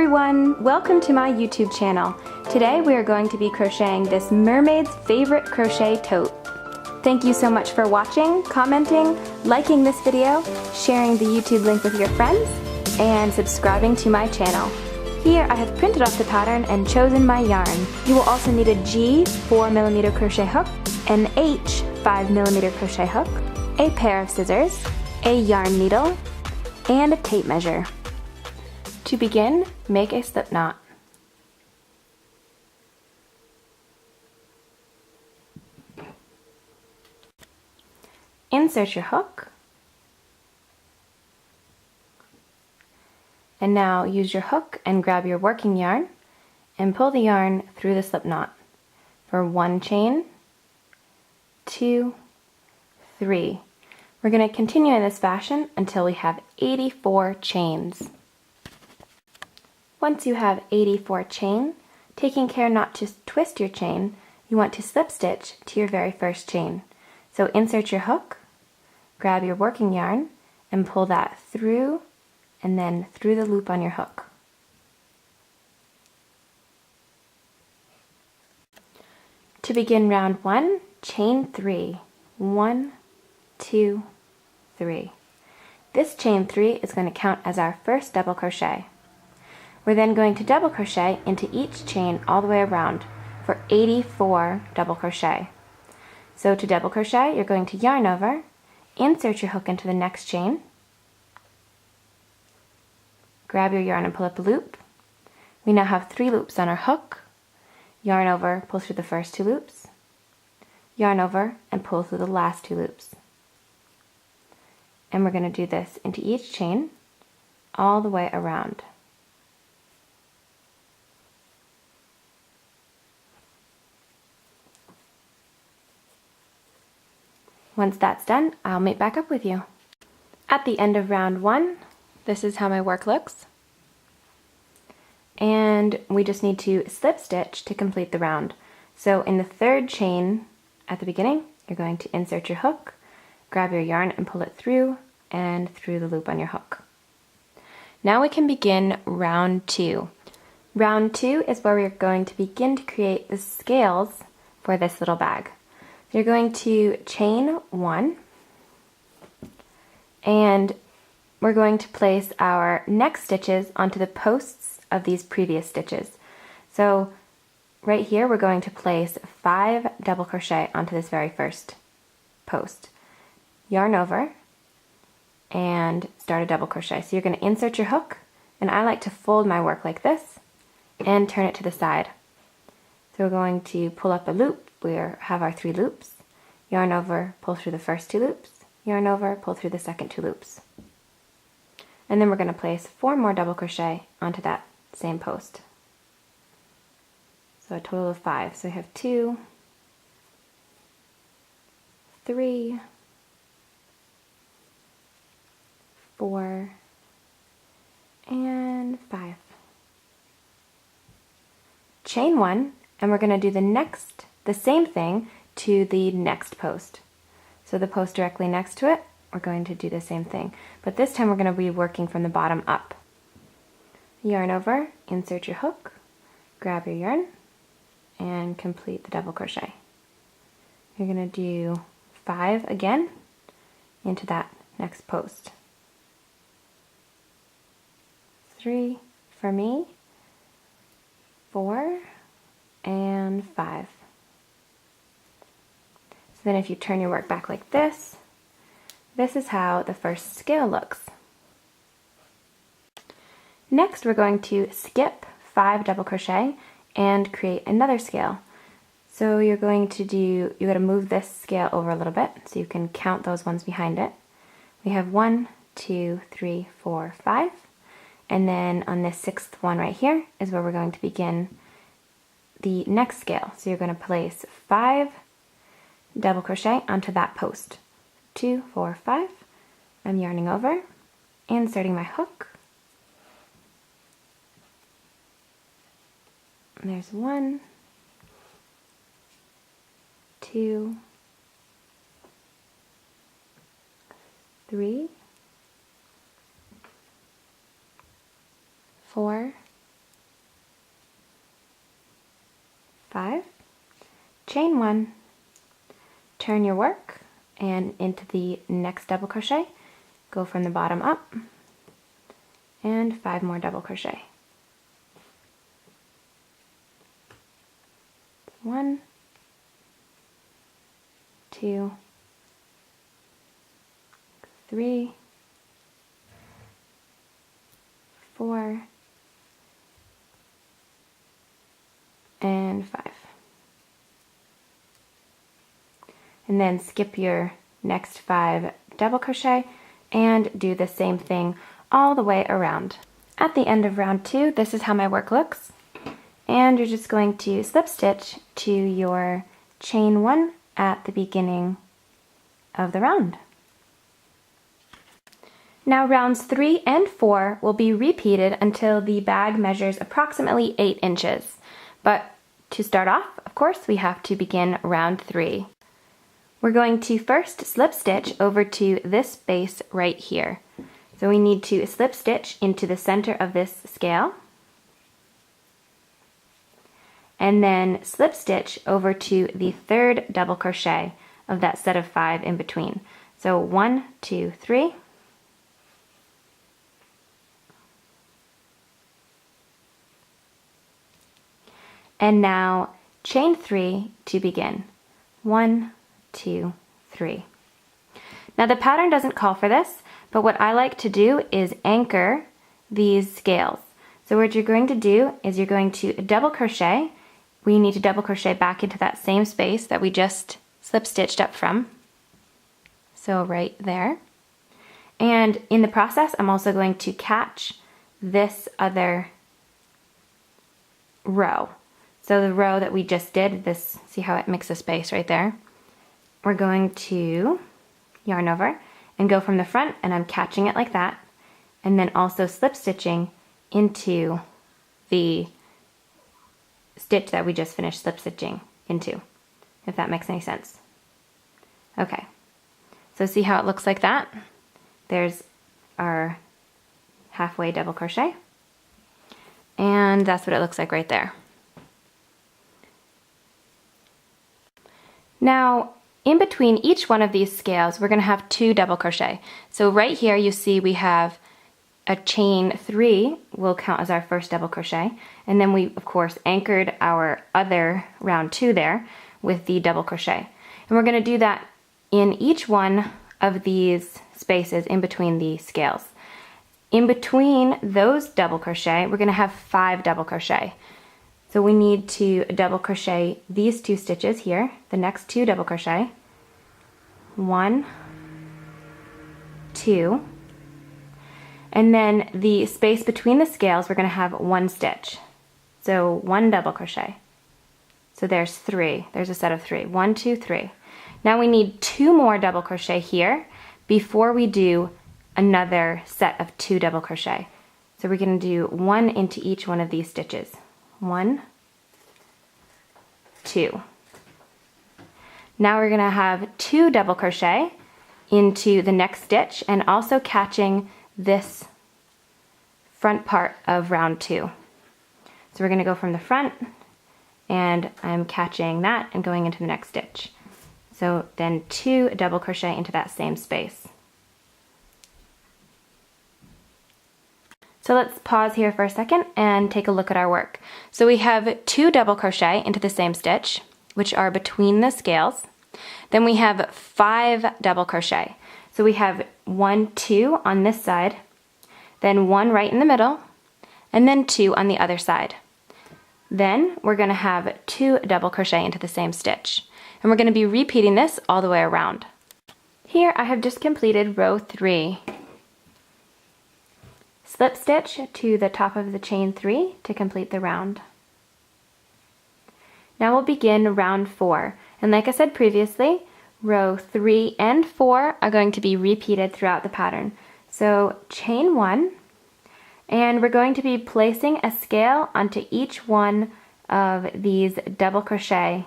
everyone! Welcome to my YouTube channel. Today we are going to be crocheting this mermaid's favorite crochet tote. Thank you so much for watching, commenting, liking this video, sharing the YouTube link with your friends, and subscribing to my channel. Here I have printed off the pattern and chosen my yarn. You will also need a G 4mm crochet hook, an H 5mm crochet hook, a pair of scissors, a yarn needle, and a tape measure. To begin, make a slip knot. Insert your hook, and now use your hook and grab your working yarn and pull the yarn through the slip knot for 1 chain, 2, 3. We're going to continue in this fashion until we have 84 chains. Once you have 84 chain, taking care not to twist your chain, you want to slip stitch to your very first chain. So insert your hook, grab your working yarn, and pull that through and then through the loop on your hook. To begin round 1, chain 3. 1, 2, 3. This chain 3 is going to count as our first double crochet. We're then going to double crochet into each chain all the way around for 84 double crochet. So to double crochet, you're going to yarn over, insert your hook into the next chain, grab your yarn and pull up a loop. We now have 3 loops on our hook. Yarn over, pull through the first 2 loops, yarn over, and pull through the last 2 loops. And we're going to do this into each chain all the way around. Once that's done, I'll meet back up with you. At the end of round 1, this is how my work looks. And we just need to slip stitch to complete the round. So in the 3rd chain at the beginning, you're going to insert your hook, grab your yarn and pull it through and through the loop on your hook. Now we can begin round 2. Round 2 is where we're going to begin to create the scales for this little bag. You're going to chain 1, and we're going to place our next stitches onto the posts of these previous stitches. So right here we're going to place 5 double crochet onto this very first post. Yarn over and start a double crochet. So you're going to insert your hook, and I like to fold my work like this and turn it to the side. So we're going to pull up a loop. We have our 3 loops, yarn over, pull through the first 2 loops, yarn over, pull through the second 2 loops. And then we're going to place 4 more double crochet onto that same post. So a total of 5. So we have 2, 3, 4, and 5. Chain 1, and we're going to do the same thing to the next post. So the post directly next to it, we're going to do the same thing. But this time we're going to be working from the bottom up. Yarn over, insert your hook, grab your yarn, and complete the double crochet. You're going to do 5 again into that next post. 3 for me, 4, and 5. So then if you turn your work back like this, this is how the first scale looks. Next we're going to skip 5 double crochet and create another scale. So you're going to move this scale over a little bit so you can count those ones behind it. We have 1, 2, 3, 4, 5, and then on this 6th one right here is where we're going to begin the next scale. So you're going to place 5 double crochet onto that post. 2, 4, 5. I'm yarning over, inserting my hook. And there's 1, 2, 3, 4, chain 1, turn your work, and into the next double crochet, go from the bottom up, and 5 more double crochet. 1, 2, 3, 4, and 5. And then skip your next 5 double crochet and do the same thing all the way around. At the end of round 2, this is how my work looks. And you're just going to slip stitch to your chain 1 at the beginning of the round. Now rounds 3 and 4 will be repeated until the bag measures approximately 8 inches. But to start off, of course, we have to begin round 3. We're going to first slip stitch over to this space right here. So we need to slip stitch into the center of this scale, and then slip stitch over to the 3rd double crochet of that set of 5 in between. So 1, 2, 3. And now chain 3 to begin. 1, 2, 3. Now the pattern doesn't call for this, but what I like to do is anchor these scales. So what you're going to do is you're going to double crochet. We need to double crochet back into that same space that we just slip stitched up from. So right there. And in the process, I'm also going to catch this other row. So the row that we just did, this, see how it makes a space right there? We're going to yarn over and go from the front, and I'm catching it like that, and then also slip stitching into the stitch that we just finished slip stitching into, if that makes any sense. Okay, so see how it looks like that? There's our halfway double crochet, and that's what it looks like right there. Now, in between each one of these scales, we're going to have 2 double crochet. So right here you see we have a chain 3 will count as our first double crochet, and then we of course anchored our other round 2 there with the double crochet. And we're going to do that in each one of these spaces in between the scales. In between those double crochet, we're going to have 5 double crochet. So we need to double crochet these 2 stitches here, the next 2 double crochet, 1, 2, and then the space between the scales we're going to have 1 stitch. So 1 double crochet. So there's 3, there's a set of 3, 1, 2, 3. Now we need 2 more double crochet here before we do another set of 2 double crochet. So we're going to do 1 into each one of these stitches. 1, 2. Now we're going to have 2 double crochet into the next stitch and also catching this front part of round 2. So we're going to go from the front, and I'm catching that and going into the next stitch. So then 2 double crochet into that same space. So let's pause here for a second and take a look at our work. So we have 2 double crochet into the same stitch, which are between the scales. Then we have 5 double crochet. So we have 1, 2 on this side, then 1 right in the middle, and then 2 on the other side. Then we're going to have 2 double crochet into the same stitch. And we're going to be repeating this all the way around. Here I have just completed row 3. Slip stitch to the top of the chain 3 to complete the round. Now we'll begin round 4, and like I said previously, row 3 and 4 are going to be repeated throughout the pattern. So chain 1, and we're going to be placing a scale onto each one of these double crochet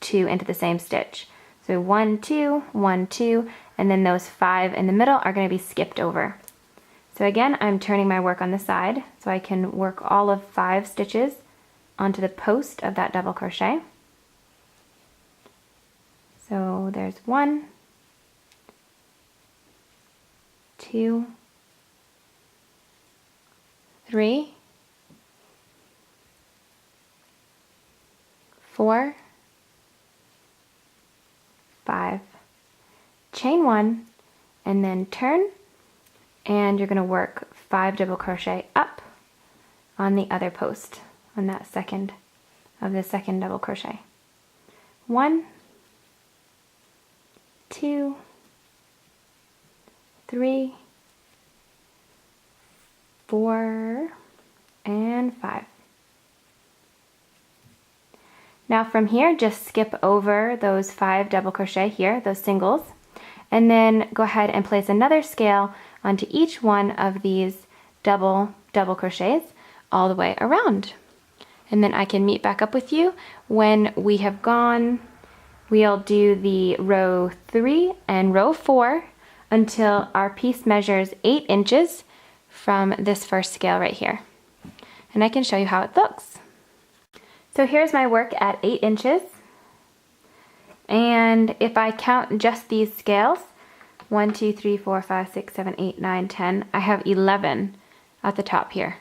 2 into the same stitch. So 1, 2, 1, 2, and then those 5 in the middle are going to be skipped over. So again, I'm turning my work on the side so I can work all of 5 stitches onto the post of that double crochet. So there's 1, 2, 3, 4, 5, chain 1, and then turn, and you're going to work 5 double crochet up on the other post, on that second of the second double crochet. 1, 2, 3, 4, and 5. Now from here, just skip over those 5 double crochet here, those singles, and then go ahead and place another scale onto each one of these double crochets all the way around. And then I can meet back up with you when we have gone. We'll do the row 3 and row 4 until our piece measures 8 inches from this first scale right here. And I can show you how it looks. So here's my work at 8 inches. And if I count just these scales, 1, 2, 3, 4, 5, 6, 7, 8, 9, 10, I have 11 at the top here.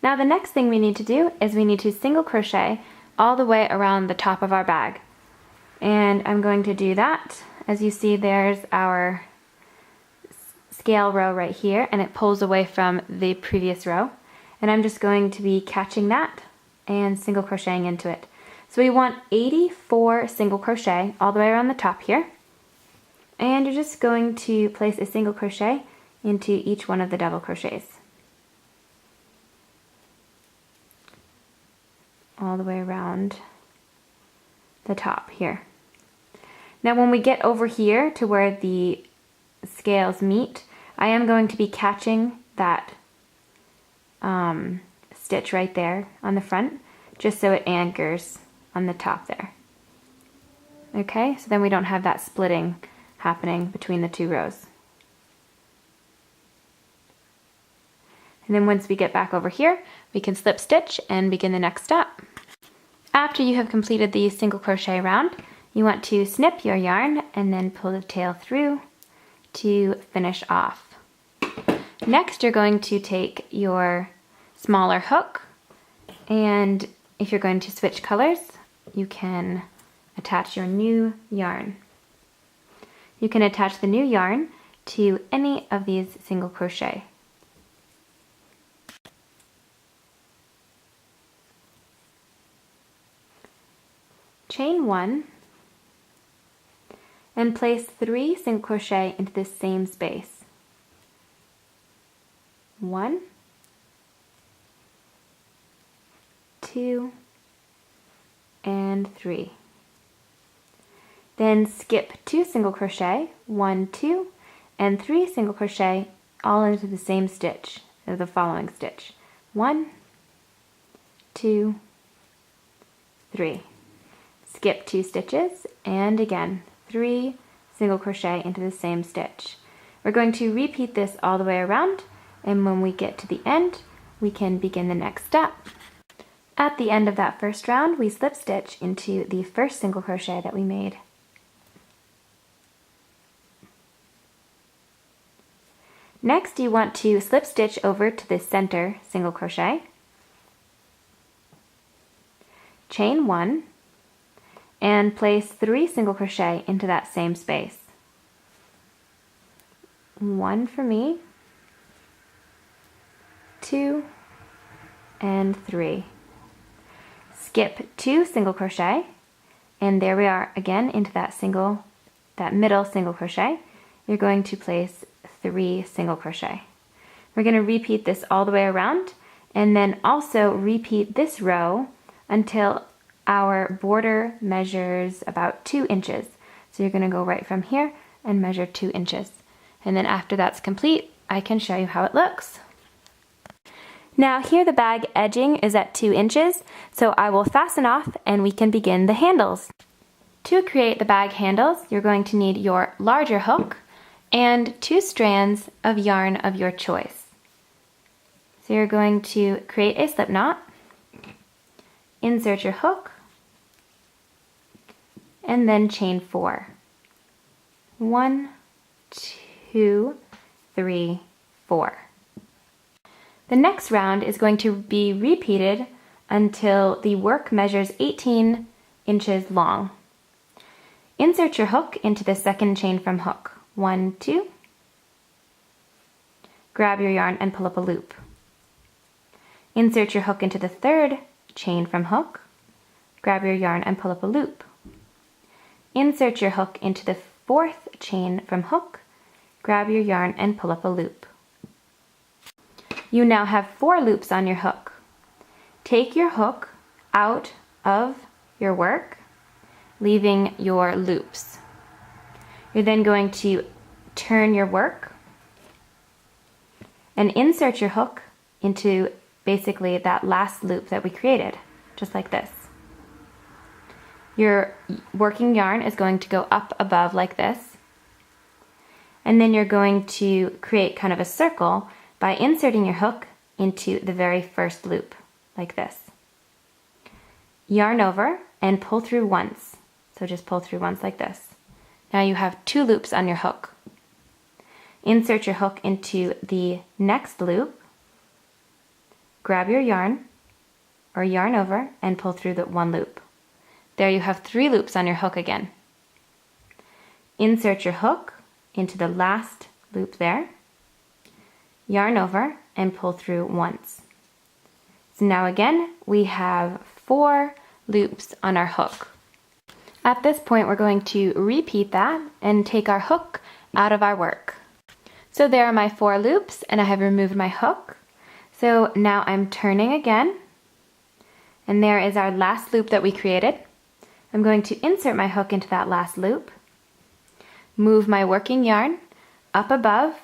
Now the next thing we need to do is we need to single crochet all the way around the top of our bag. And I'm going to do that. As you see, there's our scale row right here, and it pulls away from the previous row. And I'm just going to be catching that and single crocheting into it. So we want 84 single crochet all the way around the top here. And you're just going to place a single crochet into each one of the double crochets. All the way around the top here. Now when we get over here to where the scales meet, I am going to be catching that stitch right there on the front, just so it anchors on the top there. Okay, so then we don't have that splitting happening between the two rows. And then once we get back over here, we can slip stitch and begin the next step. After you have completed the single crochet round, you want to snip your yarn and then pull the tail through to finish off. Next, you're going to take your smaller hook, and if you're going to switch colors, you can attach your new yarn. You can attach the new yarn to any of these single crochet. Chain 1 and place 3 single crochet into the same space. 1, 2, and 3. Then skip 2 single crochet, 1, 2, and 3 single crochet all into the same stitch as the following stitch. 1, 2, 3. Skip 2 stitches, and again 3 single crochet into the same stitch. We're going to repeat this all the way around, and when we get to the end, we can begin the next step. At the end of that first round, we slip stitch into the first single crochet that we made. Next, you want to slip stitch over to the center single crochet, chain 1, and place 3 single crochet into that same space. 1 for me, 2, and 3. Skip 2 single crochet, and there we are again into that middle single crochet. You're going to place 3 single crochet. We're going to repeat this all the way around, and then also repeat this row until our border measures about 2 inches. So you're going to go right from here and measure 2 inches. And then after that's complete, I can show you how it looks. Now here the bag edging is at 2 inches, so I will fasten off and we can begin the handles. To create the bag handles, you're going to need your larger hook and 2 strands of yarn of your choice. So you're going to create a slip knot, insert your hook, and then chain 4. 1, 2, 3, 4. The next round is going to be repeated until the work measures 18 inches long. Insert your hook into the second chain from hook. 1, 2. Grab your yarn and pull up a loop. Insert your hook into the third chain from hook. Grab your yarn and pull up a loop. Insert your hook into the fourth chain from hook. Grab your yarn and pull up a loop. You now have 4 loops on your hook. Take your hook out of your work, leaving your loops. You're then going to turn your work and insert your hook into basically that last loop that we created, just like this. Your working yarn is going to go up above like this, and then you're going to create kind of a circle by inserting your hook into the very first loop, like this. Yarn over and pull through once. So just pull through once like this. Now you have 2 loops on your hook. Insert your hook into the next loop. Grab your yarn or yarn over and pull through the 1 loop. There you have 3 loops on your hook again. Insert your hook into the last loop there. Yarn over and pull through once. So now again, we have 4 loops on our hook. At this point, we're going to repeat that and take our hook out of our work. So there are my 4 loops, and I have removed my hook. So now I'm turning again, and there is our last loop that we created. I'm going to insert my hook into that last loop, move my working yarn up above.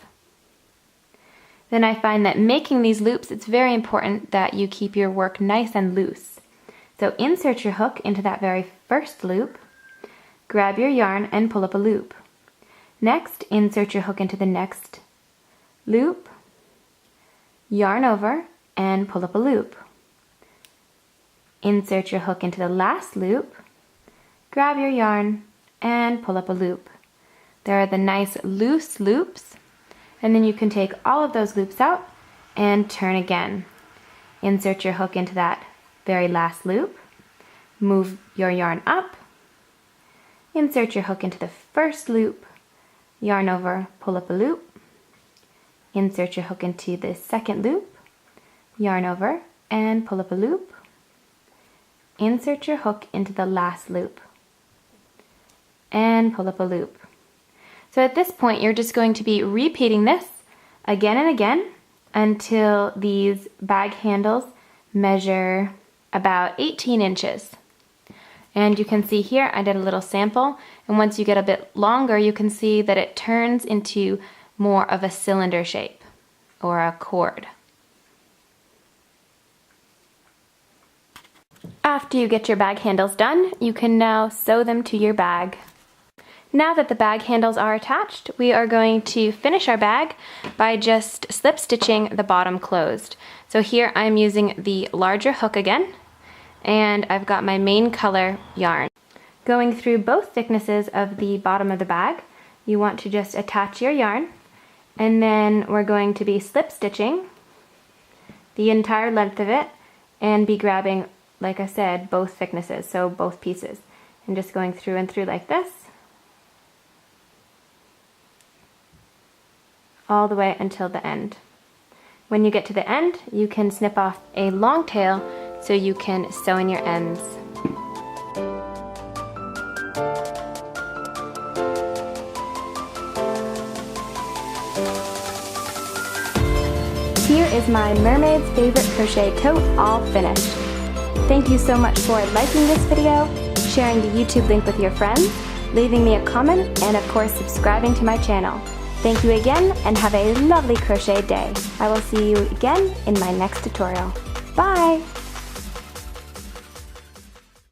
Then I find that making these loops, it's very important that you keep your work nice and loose. So insert your hook into that very first loop, grab your yarn and pull up a loop. Next, insert your hook into the next loop, yarn over and pull up a loop. Insert your hook into the last loop, grab your yarn and pull up a loop. There are the nice loose loops, and then you can take all of those loops out and turn again. Insert your hook into that very last loop, move your yarn up, insert your hook into the first loop, yarn over, pull up a loop, insert your hook into the second loop, yarn over and pull up a loop, insert your hook into the last loop and pull up a loop. So at this point, you're just going to be repeating this again and again until these bag handles measure about 18 inches. And you can see here, I did a little sample, and once you get a bit longer, you can see that it turns into more of a cylinder shape or a cord. After you get your bag handles done, you can now sew them to your bag. Now that the bag handles are attached, we are going to finish our bag by just slip stitching the bottom closed. So here I'm using the larger hook again, and I've got my main color yarn. Going through both thicknesses of the bottom of the bag, you want to just attach your yarn, and then we're going to be slip stitching the entire length of it and be grabbing, like I said, both thicknesses, so both pieces, and just going through and through like this, all the way until the end. When you get to the end, you can snip off a long tail so you can sew in your ends. Here is my Mermaid's Favorite Crochet Tote all finished. Thank you so much for liking this video, sharing the YouTube link with your friends, leaving me a comment, and of course subscribing to my channel. Thank you again, and have a lovely crochet day. I will see you again in my next tutorial. Bye!